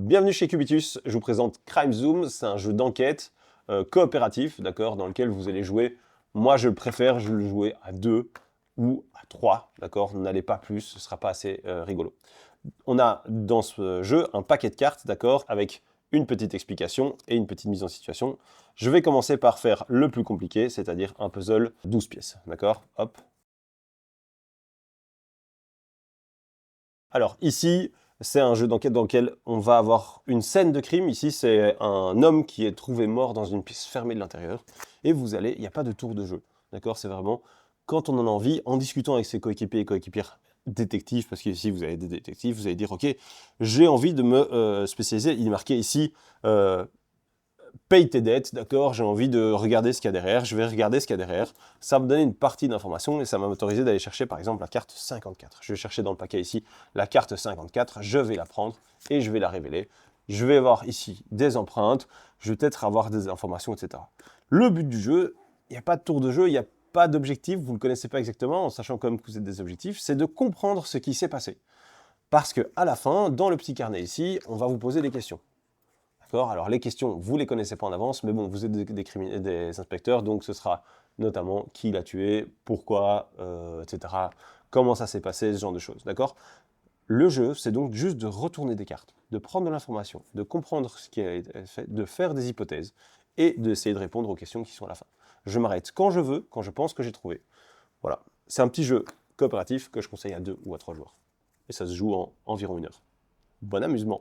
Bienvenue chez Cubitus, je vous présente Crime Zoom, c'est un jeu d'enquête coopératif, d'accord, dans lequel vous allez jouer, moi je le préfère, je le jouer à 2 ou à 3, d'accord, n'allez pas plus, ce ne sera pas assez rigolo. On a dans ce jeu un paquet de cartes, d'accord, avec une petite explication et une petite mise en situation. Je vais commencer par faire le plus compliqué, c'est-à-dire un puzzle 12 pièces, d'accord, hop. Alors ici, c'est un jeu d'enquête dans lequel on va avoir une scène de crime. Ici, c'est un homme qui est trouvé mort dans une pièce fermée de l'intérieur. Et vous allez, il n'y a pas de tour de jeu. D'accord? C'est vraiment quand on en a envie, en discutant avec ses coéquipiers et coéquipières détectives, parce qu'ici vous avez des détectives, vous allez dire, ok, j'ai envie de me spécialiser. Il est marqué ici, paye tes dettes, d'accord, j'ai envie de regarder ce qu'il y a derrière, je vais regarder ce qu'il y a derrière. Ça va me donner une partie d'informations et ça va m'autoriser d'aller chercher par exemple la carte 54. Je vais chercher dans le paquet ici la carte 54, je vais la prendre et je vais la révéler. Je vais avoir ici des empreintes, je vais peut-être avoir des informations, etc. Le but du jeu, il n'y a pas de tour de jeu, il n'y a pas d'objectif, vous ne le connaissez pas exactement, en sachant quand même que vous êtes des objectifs, c'est de comprendre ce qui s'est passé. Parce qu'à la fin, dans le petit carnet ici, on va vous poser des questions. Alors les questions, vous ne les connaissez pas en avance, mais bon, vous êtes des inspecteurs, donc ce sera notamment qui l'a tué, pourquoi, etc. Comment ça s'est passé, ce genre de choses, d'accord? Le jeu, c'est donc juste de retourner des cartes, de prendre de l'information, de comprendre ce qui a été fait, de faire des hypothèses et d'essayer de répondre aux questions qui sont à la fin. Je m'arrête quand je veux, quand je pense que j'ai trouvé. Voilà, c'est un petit jeu coopératif que je conseille à 2 ou à 3 joueurs. Et ça se joue en environ 1 heure. Bon amusement!